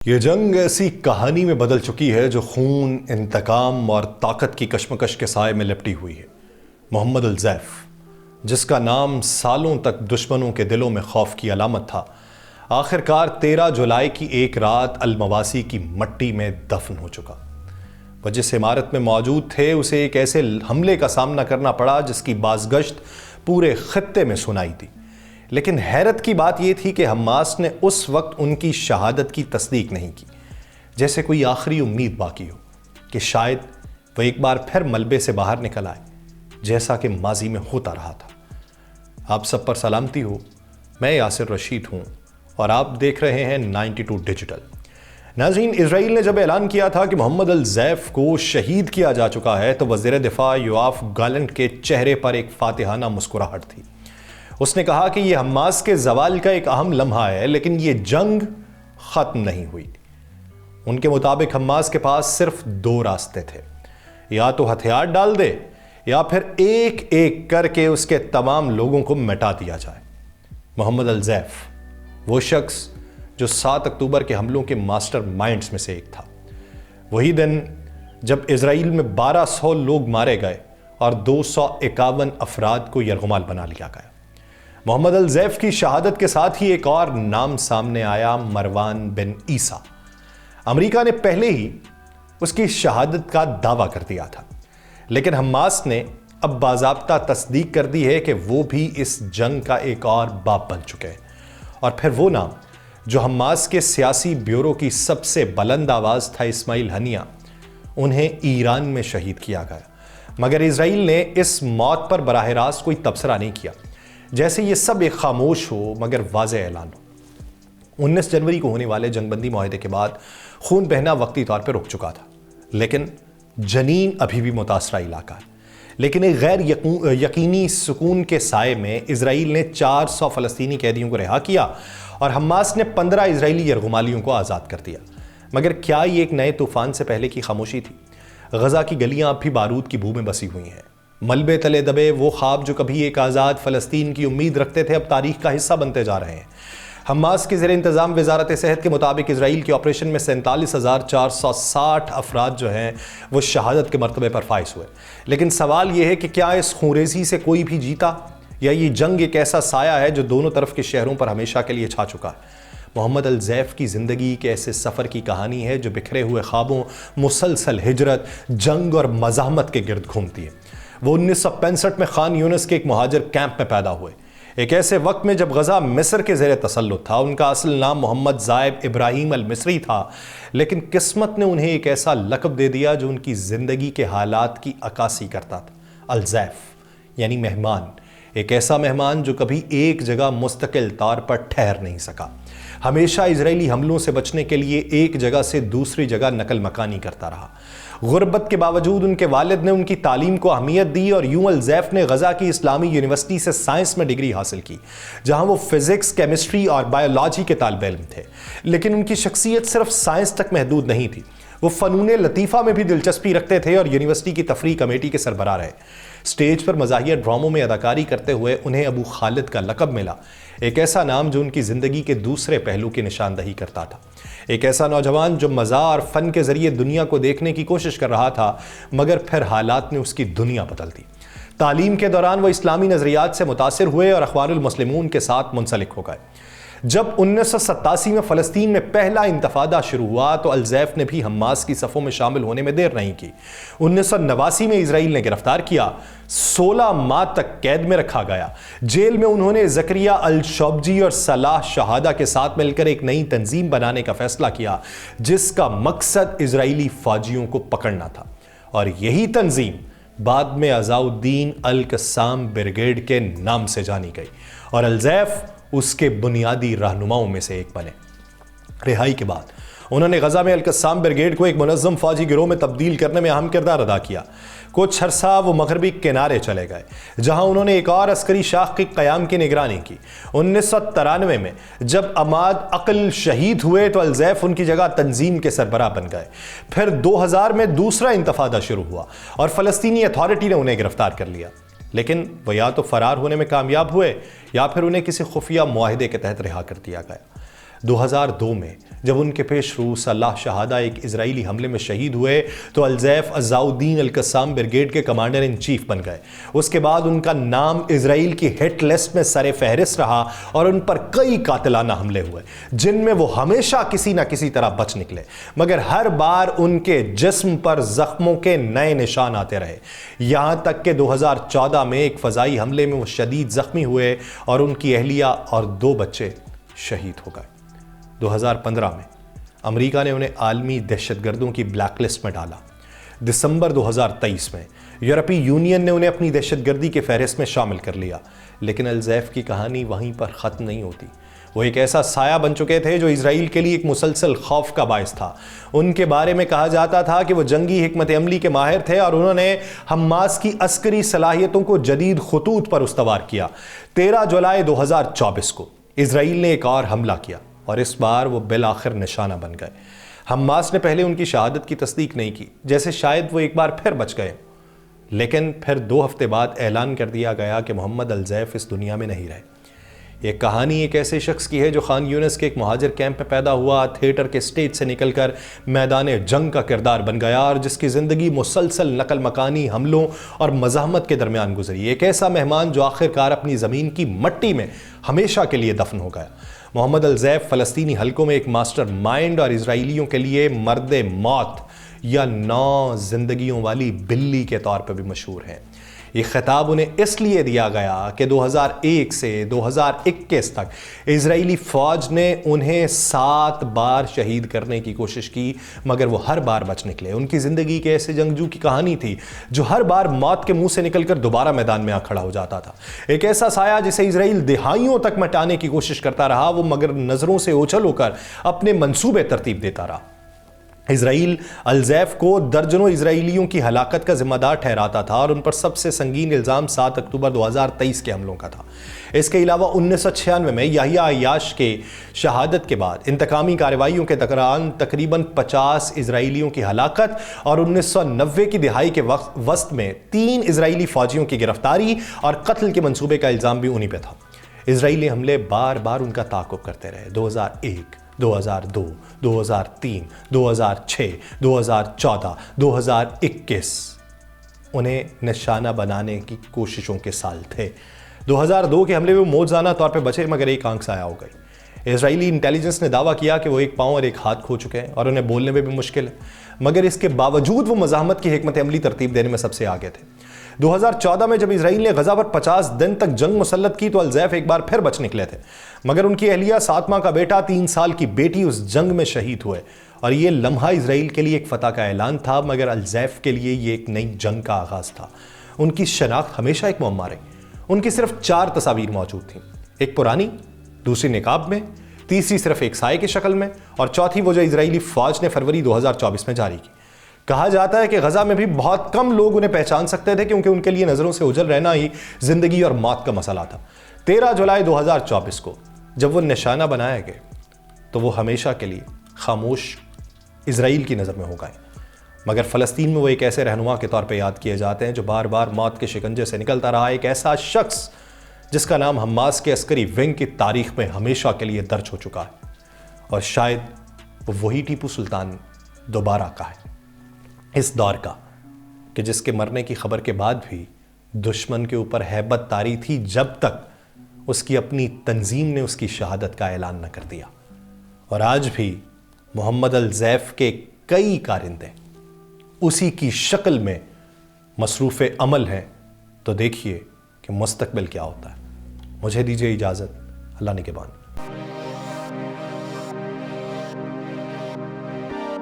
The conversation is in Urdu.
یہ جنگ ایسی کہانی میں بدل چکی ہے جو خون، انتقام اور طاقت کی کشمکش کے سائے میں لپٹی ہوئی ہے۔ محمد الزیف، جس کا نام سالوں تک دشمنوں کے دلوں میں خوف کی علامت تھا، آخرکار 13 جولائی کی ایک رات المواسی کی مٹی میں دفن ہو چکا۔ وہ جس عمارت میں موجود تھے اسے ایک ایسے حملے کا سامنا کرنا پڑا جس کی بازگشت پورے خطے میں سنائی دی، لیکن حیرت کی بات یہ تھی کہ حماس نے اس وقت ان کی شہادت کی تصدیق نہیں کی، جیسے کوئی آخری امید باقی ہو کہ شاید وہ ایک بار پھر ملبے سے باہر نکل آئے، جیسا کہ ماضی میں ہوتا رہا تھا۔ آپ سب پر سلامتی ہو، میں یاسر رشید ہوں اور آپ دیکھ رہے ہیں 92 ڈیجیٹل۔ ناظرین، اسرائیل نے جب اعلان کیا تھا کہ محمد الزیف کو شہید کیا جا چکا ہے تو وزیر دفاع یوآف گالنٹ کے چہرے پر ایک فاتحانہ مسکراہٹ تھی۔ اس نے کہا کہ یہ حماس کے زوال کا ایک اہم لمحہ ہے، لیکن یہ جنگ ختم نہیں ہوئی۔ ان کے مطابق حماس کے پاس صرف 2 راستے تھے، یا تو ہتھیار ڈال دے یا پھر ایک ایک کر کے اس کے تمام لوگوں کو مٹا دیا جائے۔ محمد الزیف، وہ شخص جو 7 اکتوبر کے حملوں کے ماسٹر مائنڈز میں سے ایک تھا، وہی دن جب اسرائیل میں 1200 لوگ مارے گئے اور 251 افراد کو یرغمال بنا لیا گیا۔ محمد الزیف کی شہادت کے ساتھ ہی ایک اور نام سامنے آیا، مروان بن عیسیٰ۔ امریکہ نے پہلے ہی اس کی شہادت کا دعویٰ کر دیا تھا، لیکن حماس نے اب باضابطہ تصدیق کر دی ہے کہ وہ بھی اس جنگ کا ایک اور باپ بن چکے ہیں۔ اور پھر وہ نام جو حماس کے سیاسی بیورو کی سب سے بلند آواز تھا، اسماعیل ہنیہ، انہیں ایران میں شہید کیا گیا، مگر اسرائیل نے اس موت پر براہ راست کوئی تبصرہ نہیں کیا، جیسے یہ سب ایک خاموش ہو مگر واضح اعلان ہو۔ 19 جنوری کو ہونے والے جنگ بندی معاہدے کے بعد خون بہنا وقتی طور پر رک چکا تھا، لیکن جنین ابھی بھی متاثرہ علاقہ ہے۔ لیکن ایک غیر یقینی سکون کے سائے میں اسرائیل نے 400 فلسطینی قیدیوں کو رہا کیا اور حماس نے 15 اسرائیلی یرغمالیوں کو آزاد کر دیا۔ مگر کیا یہ ایک نئے طوفان سے پہلے کی خاموشی تھی؟ غزہ کی گلیاں اب بھی بارود کی بو میں بسی ہوئی ہیں۔ ملبے تلے دبے وہ خواب جو کبھی ایک آزاد فلسطین کی امید رکھتے تھے، اب تاریخ کا حصہ بنتے جا رہے ہیں۔ حماس کے زیر انتظام وزارت صحت کے مطابق اسرائیل کے آپریشن میں 47,460 افراد جو ہیں وہ شہادت کے مرتبے پر فائز ہوئے۔ لیکن سوال یہ ہے کہ کیا اس خونریزی سے کوئی بھی جیتا، یا یہ جنگ ایک ایسا سایہ ہے جو دونوں طرف کے شہروں پر ہمیشہ کے لیے چھا چکا ہے؟ محمد الزیف کی زندگی کے ایسے سفر کی کہانی ہے جو بکھرے ہوئے خوابوں، مسلسل ہجرت، جنگ اور مزاحمت کے گرد گھومتی ہے۔ وہ 1965 میں خان یونس کے ایک مہاجر کیمپ میں پیدا ہوئے، ایک ایسے وقت میں جب غزہ مصر کے زیر تسلط تھا۔ ان کا اصل نام محمد زائب ابراہیم المصری تھا، لیکن قسمت نے انہیں ایک ایسا لقب دے دیا جو ان کی زندگی کے حالات کی عکاسی کرتا تھا، الزیف، یعنی مہمان، ایک ایسا مہمان جو کبھی ایک جگہ مستقل طور پر ٹھہر نہیں سکا، ہمیشہ اسرائیلی حملوں سے بچنے کے لیے ایک جگہ سے دوسری جگہ نقل مکانی کرتا رہا۔ غربت کے باوجود ان کے والد نے ان کی تعلیم کو اہمیت دی اور یوں الزیف نے غزہ کی اسلامی یونیورسٹی سے سائنس میں ڈگری حاصل کی، جہاں وہ فزکس، کیمسٹری اور بایولوجی کے طالب علم تھے۔ لیکن ان کی شخصیت صرف سائنس تک محدود نہیں تھی، وہ فنون لطیفہ میں بھی دلچسپی رکھتے تھے اور یونیورسٹی کی تفریح کمیٹی کے سربراہ رہے۔ سٹیج پر مزاحیہ ڈراموں میں اداکاری کرتے ہوئے انہیں ابو خالد کا لقب ملا، ایک ایسا نام جو ان کی زندگی کے دوسرے پہلو کی نشاندہی کرتا تھا۔ ایک ایسا نوجوان جو مزاح اور فن کے ذریعے دنیا کو دیکھنے کی کوشش کر رہا تھا، مگر پھر حالات نے اس کی دنیا بدل دی۔ تعلیم کے دوران وہ اسلامی نظریات سے متاثر ہوئے اور اخوان المسلمون کے ساتھ منسلک ہو گئے۔ جب 1987 میں فلسطین میں پہلا انتفاضہ شروع ہوا تو الزیف نے بھی حماس کی صفوں میں شامل ہونے میں دیر نہیں کی۔ 1989 میں اسرائیل نے گرفتار کیا، 16 ماہ تک قید میں رکھا گیا۔ جیل میں انہوں نے زکریا الشوبجی اور صلاح شہادہ کے ساتھ مل کر ایک نئی تنظیم بنانے کا فیصلہ کیا، جس کا مقصد اسرائیلی فوجیوں کو پکڑنا تھا، اور یہی تنظیم بعد میں عزاء الدین القسام بریگیڈ کے نام سے جانی گئی، اور الزیف اس کے بنیادی رہنماؤں میں سے ایک بنے۔ رہائی کے بعد انہوں نے غزہ میں القسام بریگیڈ کو ایک منظم فوجی گروہ میں تبدیل کرنے میں اہم کردار ادا کیا۔ کچھ عرصہ وہ مغربی کنارے چلے گئے، جہاں انہوں نے ایک اور عسکری شاخ کے قیام کی نگرانی کی۔ 1993 میں جب عماد عقل شہید ہوئے تو الزیف ان کی جگہ تنظیم کے سربراہ بن گئے۔ پھر 2000 میں دوسرا انتفاضہ شروع ہوا اور فلسطینی اتھارٹی نے انہیں گرفتار کر لیا، لیکن وہ یا تو فرار ہونے میں کامیاب ہوئے یا پھر انہیں کسی خفیہ معاہدے کے تحت رہا کر دیا گیا۔ 2002 میں جب ان کے پیش رو سلاح شہادہ ایک اسرائیلی حملے میں شہید ہوئے تو الزیف عزاء الدین القسام بریگیڈ کے کمانڈر ان چیف بن گئے۔ اس کے بعد ان کا نام اسرائیل کی ہٹ لسٹ میں سر فہرست رہا اور ان پر کئی قاتلانہ حملے ہوئے جن میں وہ ہمیشہ کسی نہ کسی طرح بچ نکلے، مگر ہر بار ان کے جسم پر زخموں کے نئے نشان آتے رہے، یہاں تک کہ 2014 میں ایک فضائی حملے میں وہ شدید زخمی ہوئے اور ان کی اہلیہ اور 2 بچے شہید ہو گئے۔ 2015 میں امریکہ نے انہیں عالمی دہشت گردوں کی بلیک لسٹ میں ڈالا۔ دسمبر 2023 میں یورپی یونین نے انہیں اپنی دہشت گردی کے فہرست میں شامل کر لیا، لیکن الزیف کی کہانی وہیں پر ختم نہیں ہوتی۔ وہ ایک ایسا سایہ بن چکے تھے جو اسرائیل کے لیے ایک مسلسل خوف کا باعث تھا۔ ان کے بارے میں کہا جاتا تھا کہ وہ جنگی حکمت عملی کے ماہر تھے اور انہوں نے حماس کی عسکری صلاحیتوں کو جدید خطوط پر استوار کیا۔ 13 جولائی 2024 کو اسرائیل نے ایک اور حملہ کیا اور اس بار وہ بالآخر نشانہ بن گئے۔ حماس نے پہلے ان کی شہادت کی تصدیق نہیں کی، جیسے شاید وہ ایک بار پھر بچ گئے، لیکن پھر 2 ہفتے بعد اعلان کر دیا گیا کہ محمد الزیف اس دنیا میں نہیں رہے۔ یہ کہانی ایک ایسے شخص کی ہے جو خان یونس کے ایک مہاجر کیمپ میں پیدا ہوا، تھیٹر کے سٹیج سے نکل کر میدان جنگ کا کردار بن گیا اور جس کی زندگی مسلسل نقل مکانی، حملوں اور مزاحمت کے درمیان گزری۔ ایک ایسا مہمان جو آخرکار اپنی زمین کی مٹی میں ہمیشہ کے لیے دفن ہو گیا۔ محمد الزیف فلسطینی حلقوں میں ایک ماسٹر مائنڈ اور اسرائیلیوں کے لیے مرد موت یا 9 زندگیوں والی بلی کے طور پر بھی مشہور ہیں۔ یہ خطاب انہیں اس لیے دیا گیا کہ 2001 سے 2021 تک اسرائیلی فوج نے انہیں 7 بار شہید کرنے کی کوشش کی، مگر وہ ہر بار بچ نکلے۔ ان کی زندگی کے ایسے جنگجو کی کہانی تھی جو ہر بار موت کے منہ سے نکل کر دوبارہ میدان میں آ کھڑا ہو جاتا تھا۔ ایک ایسا سایہ جسے اسرائیل دہائیوں تک مٹانے کی کوشش کرتا رہا، وہ مگر نظروں سے اوچھل ہو کر اپنے منصوبے ترتیب دیتا رہا۔ اسرائیل الزیف کو درجنوں اسرائیلیوں کی ہلاکت کا ذمہ دار ٹھہراتا تھا اور ان پر سب سے سنگین الزام 7 اکتوبر 2023 کے حملوں کا تھا۔ اس کے علاوہ 1996 میں یحییٰ عیاش کے شہادت کے بعد انتقامی کارروائیوں کے دوران تقریباً 50 اسرائیلیوں کی ہلاکت اور 1990 کی دہائی کے وسط میں 3 اسرائیلی فوجیوں کی گرفتاری اور قتل کے منصوبے کا الزام بھی انہی پہ تھا۔ اسرائیلی حملے بار بار ان کا تعاقب کرتے رہے۔ 2001 2002 2003 2006 2014 2021 انہیں نشانہ بنانے کی کوششوں کے سال تھے۔ 2002 کے حملے میں موجزانہ طور پہ بچے، مگر ایک آنکھ ضائع ہو گئی۔ اسرائیلی انٹیلیجنس نے دعویٰ کیا کہ وہ ایک پاؤں اور ایک ہاتھ کھو چکے ہیں اور انہیں بولنے میں بھی مشکل ہے، مگر اس کے باوجود وہ مزاحمت کی حکمت عملی ترتیب دینے میں سب سے آگے تھے۔ 2014 میں جب اسرائیل نے غزہ پر 50 دن تک جنگ مسلط کی تو الزیف ایک بار پھر بچ نکلے تھے، مگر ان کی اہلیہ 7 ماہ کا بیٹا 3 سال کی بیٹی اس جنگ میں شہید ہوئے اور یہ لمحہ اسرائیل کے لیے ایک فتح کا اعلان تھا، مگر الزیف کے لیے یہ ایک نئی جنگ کا آغاز تھا۔ ان کی شناخت ہمیشہ ایک معمہ رہی۔ ان کی صرف 4 تصاویر موجود تھیں، ایک پرانی، دوسری نقاب میں، تیسری صرف ایک سائے کی شکل میں اور چوتھی وہ جو اسرائیلی فوج نے فروری 2024 میں جاری کی۔ کہا جاتا ہے کہ غزہ میں بھی بہت کم لوگ انہیں پہچان سکتے تھے کیونکہ ان کے لیے نظروں سے اوجھل رہنا ہی زندگی اور موت کا مسئلہ تھا۔ 13 جولائی 2024 کو جب وہ نشانہ بنائے گئے تو وہ ہمیشہ کے لیے خاموش اسرائیل کی نظر میں ہو گئے، مگر فلسطین میں وہ ایک ایسے رہنما کے طور پہ یاد کیے جاتے ہیں جو بار بار موت کے شکنجے سے نکلتا رہا، ایک ایسا شخص جس کا نام حماس کے عسکری ونگ کی تاریخ میں ہمیشہ کے لیے درج ہو چکا ہے، اور شاید وہ وہی ٹیپو سلطان دوبارہ کا ہے، اس دور کا کہ جس کے مرنے کی خبر کے بعد بھی دشمن کے اوپر ہیبت طاری تھی جب تک اس کی اپنی تنظیم نے اس کی شہادت کا اعلان نہ کر دیا۔ اور آج بھی محمد الزیف کے کئی کارندے اسی کی شکل میں مصروف عمل ہیں، تو دیکھیے کہ مستقبل کیا ہوتا ہے۔ مجھے دیجیے اجازت، اللہ نگہبان۔